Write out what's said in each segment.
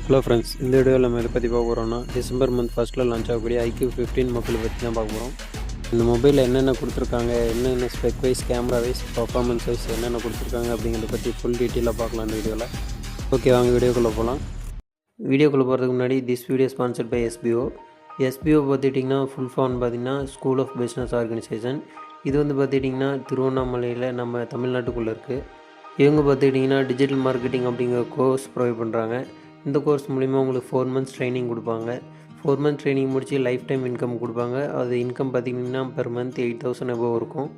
Hello friends, இந்த வீடியோவில் நம்ம எதை பற்றி பார்க்க போகிறோம்னா டிசம்பர் மந்த் ஃபஸ்ட்டில் லான்ச் ஆகக்கூடிய IQ15 மொபைல் பற்றி தான் பார்க்க போகிறோம். இந்த மொபைலில் என்னென்ன கொடுத்துருக்காங்க, என்னென்ன spec wise, camera wise, performance wise என்னென்ன கொடுத்துருக்காங்க அப்படிங்கிறத பற்றி ஃபுல் டீட்டெயிலாக பார்க்கலாம் இந்த வீடியோவில். ஓகே, வாங்க வீடியோக்குள்ளே போகலாம். வீடியோக்குள்ளே போகிறதுக்கு முன்னாடி this video sponsored by SBO. SBO பார்த்துட்டிங்கன்னா ஃபுல் ஃபார்ம் பார்த்திங்கன்னா ஸ்கூல் ஆஃப் பிஸ்னஸ் ஆர்கனைசேஷன். இது வந்து பார்த்துட்டிங்கன்னா திருவண்ணாமலையில் நம்ம தமிழ்நாட்டுக்குள்ளே இருக்குது. இவங்க பார்த்துக்கிட்டிங்கன்னா டிஜிட்டல் மார்க்கெட்டிங் அப்படிங்கிற கோர்ஸ் ப்ரொவைட் பண்ணுறாங்க. இந்த கோர்ஸ் மூலிமா உங்களுக்கு 4 months ட்ரைனிங் கொடுப்பாங்க. 4 months ட்ரைனிங் முடித்து லைஃப் டைம் இன்கம் கொடுப்பாங்க. அது இன்கம் பார்த்திங்கன்னா பெர் மந்த் 8,000 above இருக்கும்.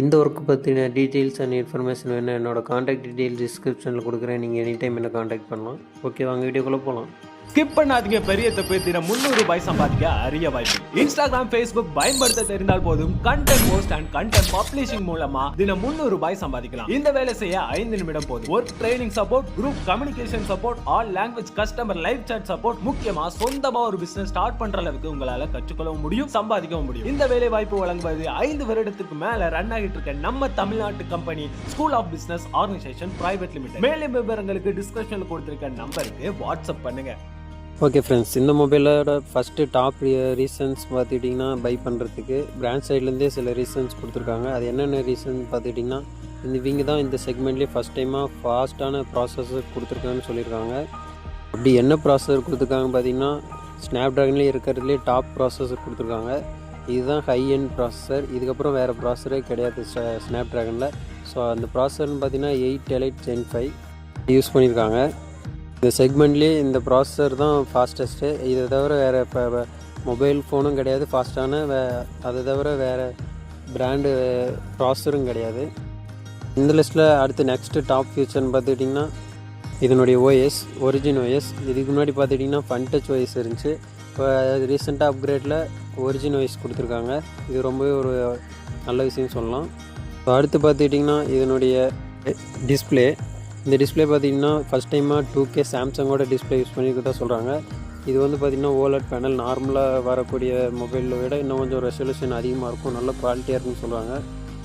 இந்த ஒர்க்கு பற்றின டீட்டெயில்ஸ் அண்ட் இன்ஃபர்மேஷன் வேணும், என்னோடய காண்டாக்ட் டீட்டெயில்ஸ் டிஸ்கிரிப்ஷனில் கொடுக்குறேன். நீங்கள் எனி டைம் என்ன காண்டாக்ட் பண்ணலாம். ஓகே, வாங்க வீடியோக்குள்ளே போகலாம். ஸ்கிப் பண்ணாதீங்க. பெரிய தப்பு தினம் 300 ரூபாய் சம்பாதிக்க அரிய வாய்ப்பு. இன்ஸ்டாகிராம், Facebook பயன்படுத்த தெரிந்தால் போதும். Content post and content publishing மூலமா தினம் 300 ரூபாய் சம்பாதிக்கலாம். இந்த வேலை செய்ய 5 நிமிடம் போதும். Work training support, group communication support, all language customer live chat support, முக்கியமா சொந்தமா ஒரு பிசினஸ் ஸ்டார்ட் பண்ற அளவுக்கு உங்களால கற்றுக்கொள்ளவும் முடியும், சம்பாதிக்கவும் முடியும். இந்த வேலை வாய்ப்பு வழங்குவது 5 வருடத்துக்கு மேல ரன் ஆகிட்டு இருக்க நம்ம தமிழ்நாட்டு company school of business organisation private limited. மேலும் விவரங்களுக்கு டிஸ்கிரிப்ஷன்ல கொடுத்திருக்க நம்பருக்கு வாட்ஸ்அப் பண்ணுங்க. ஓகே ஃப்ரெண்ட்ஸ், இந்த மொபைலோட ஃபஸ்ட்டு டாப் ரீசன்ஸ் பார்த்துக்கிட்டிங்கன்னா பை பண்ணுறதுக்கு பிராண்ட் சைட்லேருந்தே சில ரீசன்ஸ் கொடுத்துருக்காங்க. அது என்னென்ன ரீசன் பார்த்துக்கிட்டிங்கன்னா, இவங்க தான் இந்த செக்மெண்ட்லேயே ஃபஸ்ட் டைமாக ஃபாஸ்ட்டான ப்ராசஸர் கொடுத்துருக்காங்கன்னு சொல்லியிருக்காங்க. அப்படி என்ன ப்ராசஸர் கொடுத்துருக்காங்க பார்த்திங்கன்னா, ஸ்னாப் ட்ராகன்லேயே இருக்கிறதுலே டாப் ப்ராசஸர் கொடுத்துருக்காங்க. இதுதான் ஹை எண்ட் ப்ராசஸர். இதுக்கப்புறம் வேறு ப்ராசஸரே கிடையாது ஸ்னாப் ட்ராகனில். ஸோ அந்த ப்ராசஸர்னு பார்த்திங்கன்னா 8 Elite Gen 5 யூஸ் பண்ணியிருக்காங்க. இந்த செக்மெண்ட்லேயே இந்த ப்ராசஸர் தான் ஃபாஸ்டஸ்ட்டு. இதை தவிர வேறு இப்போ மொபைல் ஃபோனும் கிடையாது ஃபாஸ்ட்டான, அதை தவிர வேறு பிராண்டு ப்ராசஸரும் கிடையாது. இந்த லிஸ்ட்டில் அடுத்து நெக்ஸ்ட்டு டாப் ஃபியூச்சர்னு பார்த்துக்கிட்டிங்கன்னா இதனுடைய ஓஎஸ், ஒரிஜின் ஓஎஸ். இதுக்கு முன்னாடி பார்த்துக்கிட்டிங்கன்னா ஃபன்டச் ஓஎஸ் இருந்துச்சு. இப்போ ரீசெண்டாக அப்கிரேடில் ஒரிஜின் ஓஎஸ் கொடுத்துருக்காங்க. இது ரொம்பவே ஒரு நல்ல விஷயம் சொல்லலாம். இப்போ அடுத்து பார்த்துக்கிட்டிங்கன்னா இதனுடைய டிஸ்பிளே. இந்த டிஸ்பிளே பார்த்திங்கன்னா ஃபஸ்ட் டைமாக 2K சாம்சங்கோட டிஸ்பிளே யூஸ் பண்ணிக்கிறதா சொல்கிறாங்க. இது வந்து பார்த்திங்கன்னா OLED பேனல் நார்மலாக வரக்கூடிய மொபைலை விட இன்னும் கொஞ்சம் ரெசல்யூஷன் அதிகமாக இருக்கும், நல்ல குவாலிட்டியாக இருக்குன்னு சொல்கிறாங்க.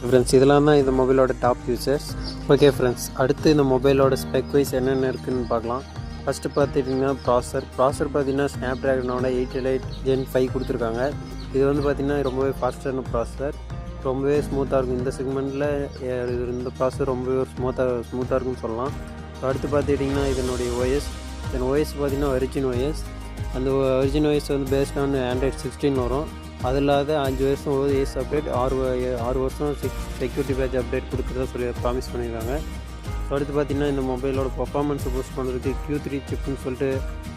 ஃப்ரெண்ட்ஸ், இதெல்லாம் தான் இந்த மொபைலோட டாப் யூசர்ஸ். ஓகே ஃப்ரெண்ட்ஸ், அடுத்து இந்த மொபைலோட ஸ்பெக் வைஸ் என்னென்ன இருக்குதுன்னு பார்க்கலாம். ஃபஸ்ட்டு பார்த்துட்டிங்கன்னா ப்ராசர் பார்த்திங்கன்னா ஸ்னாப் ட்ராகனோட 8 Elite Gen 5 கொடுத்துருக்காங்க. இது வந்து பார்த்திங்கன்னா ரொம்பவே ஃபாஸ்டான ப்ராசஸர், ரொம்பவே ஸ்மூத்தாக இருக்கும். இந்த செக்மெண்ட்டில் இந்த ப்ராசஸர் ரொம்பவே ஸ்மூத்தாக இருக்குன்னு சொல்லலாம். அடுத்து பார்த்துக்கிட்டிங்கன்னா இதனுடைய ஓஎஸ் பார்த்திங்கன்னா ஒரிஜின் ஓஎஸ். அந்த ஒரிஜின் ஓஎஸ் வந்து பேஸ்ட் ஆன் Android 16 வரும். அது இல்லாத 5 வருஷம் OS அப்டேட், 6 வருஷம் செக்யூரிட்டி பேட்ச் அப்டேட் கொடுக்குறதா சொல்லி ப்ராமிஸ் பண்ணியிருக்காங்க. அடுத்து பார்த்திங்கன்னா இந்த மொபைலோட பர்ஃபார்மன்ஸை பூஸ்ட் பண்ணுறதுக்கு Q3 சிப்னு சொல்லிட்டு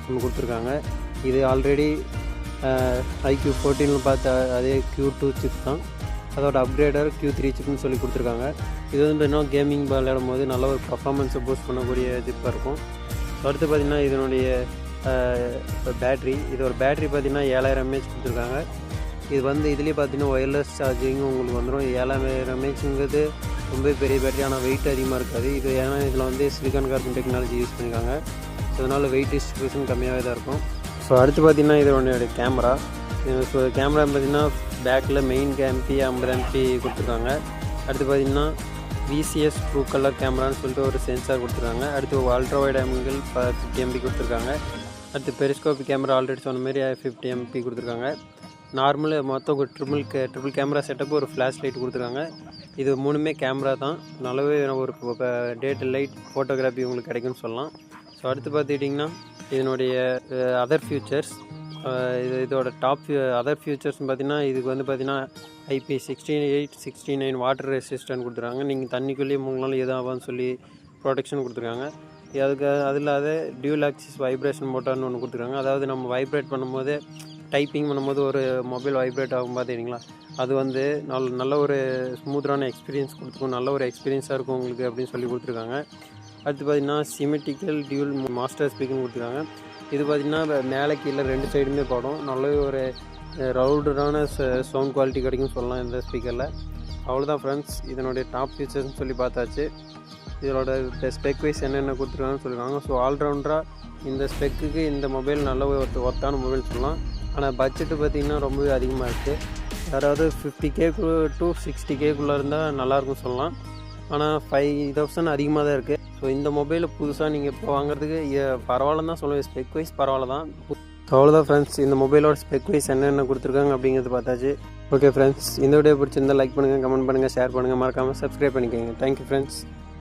ஒன்று கொடுத்துருக்காங்க. இது ஆல்ரெடி IQ14 பார்த்த அதே Q2 சிப் தான். அதோட அப்கிரேடர் Q3 சிப்னு சொல்லி கொடுத்துருக்காங்க. இது வந்து இன்னும் கேமிங் விளையாடும் போது நல்ல ஒரு பர்ஃபார்மன்ஸை பூஸ்ட் பண்ணக்கூடிய சிப்பாக இருக்கும். அடுத்து பார்த்திங்கன்னா இதனுடைய பேட்ரி. இதோட பேட்ரி பார்த்திங்கன்னா 7000 mAh கொடுத்துருக்காங்க. இது வந்து இதுலேயே பார்த்திங்கன்னா ஒயர்லெஸ் சார்ஜிங்கும் உங்களுக்கு வந்துடும். 7000 mAhங்கிறது ரொம்ப பெரிய பேட்டரி, ஆனால் வெயிட் அதிகமாக இருக்காது. இது ஏன்னா இதில் வந்து சிலிக்கான் கார்பன் டெக்னாலஜி யூஸ் பண்ணியிருக்காங்க. ஸோ அதனால் வெயிட் டிஸ்ட்ரிபியூஷன் கம்மியாகவே தான் இருக்கும். ஸோ அடுத்து பார்த்திங்கன்னா இதனுடைய கேமரா. ஸோ கேமரா பார்த்திங்கன்னா பேக்கில் மெயின் MP 50 MP கொடுத்துருக்காங்க. அடுத்து பார்த்திங்கன்னா VCS ட்ரூ கலர் கேமரான்னு சொல்லிட்டு ஒரு சென்சார் கொடுத்துருக்காங்க. அடுத்து அல்ட்ரா வைட் ஆங்கிள் 50 MP கொடுத்துருக்காங்க. அடுத்து பெரிஸ்கோப் கேமரா ஆல்ரெடி சொன்ன மாதிரி 50 MP கொடுத்துருக்காங்க. நார்மல் மொத்தம் ஒரு ட்ரிபிள் கேமரா செட்டப், ஒரு ஃப்ளாஷ் லைட் கொடுத்துருக்காங்க. இது 3மே கேமரா தான். நல்லாவே ஒரு டே டு லைட் ஃபோட்டோகிராஃபி உங்களுக்கு கிடைக்கும்னு சொல்லலாம். ஸோ அடுத்து பார்த்துக்கிட்டிங்கன்னா இதனுடைய அதர் ஃபியூச்சர்ஸ், இதோட டாப் அதர் ஃபியூச்சர்ஸ்னு பார்த்திங்கன்னா இதுக்கு வந்து பார்த்திங்கன்னா IP6869 வாட்டர் ரெசிஸ்டன்ட் கொடுத்துருக்காங்க. நீங்கள் தண்ணிக்குள்ளேயே மூங்கினாலும் எதுவும் ஆகான்னு சொல்லி ப்ரொடெக்ஷன் கொடுத்துருக்காங்க. அது இல்லாத டியூல் ஆக்சிஸ் வைப்ரேஷன் மோட்டார்னு ஒன்று கொடுத்துருக்காங்க. அதாவது நம்ம வைப்ரேட் பண்ணும்போது, டைப்பிங் பண்ணும்போது ஒரு மொபைல் வைப்ரேட் ஆகும் பார்த்துக்கிட்டிங்களா, அது வந்து நல்ல ஒரு ஸ்மூத்தான எக்ஸ்பீரியன்ஸ் கொடுத்துருக்கும், நல்ல ஒரு எக்ஸ்பீரியன்ஸாக இருக்கும் உங்களுக்கு அப்படின்னு சொல்லி கொடுத்துருக்காங்க. அடுத்து பார்த்திங்கன்னா சிமெட்ரிக்கல் டியூல் மாஸ்டர் ஸ்பீக்கர்னு கொடுத்துருக்காங்க. இது பார்த்திங்கன்னா மேலே கீழே 2 சைடுமே படம், நல்ல ஒரு ரவுடரான சவுண்ட் குவாலிட்டி கிடைக்கும் சொல்லலாம் இந்த ஸ்பீக்கரில். அவ்வளோதான் ஃப்ரெண்ட்ஸ், இதனுடைய டாப் ஃபீச்சர்ஸ்னு சொல்லி பார்த்தாச்சு. இதோட ஸ்பெக் வைஸ் என்னென்ன கொடுத்துருக்காங்கன்னு சொல்லியிருக்காங்க. ஸோ ஆல்ரவுண்டராக இந்த ஸ்பெக்குக்கு இந்த மொபைல் நல்ல ஒரு ஒர்த்தான மொபைல் சொல்லலாம். ஆனால் பட்ஜெட்டு பார்த்திங்கன்னா ரொம்பவே அதிகமாக இருக்குது. யாராவது 50K to 60K இருந்தால் நல்லாயிருக்கும் சொல்லலாம். ஆனால் 5000 அதிகமாக தான் இருக்குது. ஸோ இந்த மொபைலை புதுசாக நீங்கள் இப்போ வாங்குறதுக்கு பரவாயில்லன்னு தான் சொல்லுவேன், ஸ்பெக் வைஸ் பரவாயில்ல தான். அவ்வளோதான் ஃப்ரெண்ட்ஸ், இந்த மொபைலோட ஸ்பெக் வைஸ் என்னென்ன கொடுத்துருக்காங்க அப்படிங்கிறது பார்த்தாச்சு. ஓகே ஃப்ரெண்ட்ஸ், இந்த வீடியோ பிடிச்சிருந்தால் லைக் பண்ணுங்கள், கமெண்ட் பண்ணுங்கள், ஷேர் பண்ணுங்கள், மறக்காமல் சப்ஸ்கிரைப் பண்ணிக்கோங்க. Thank you friends.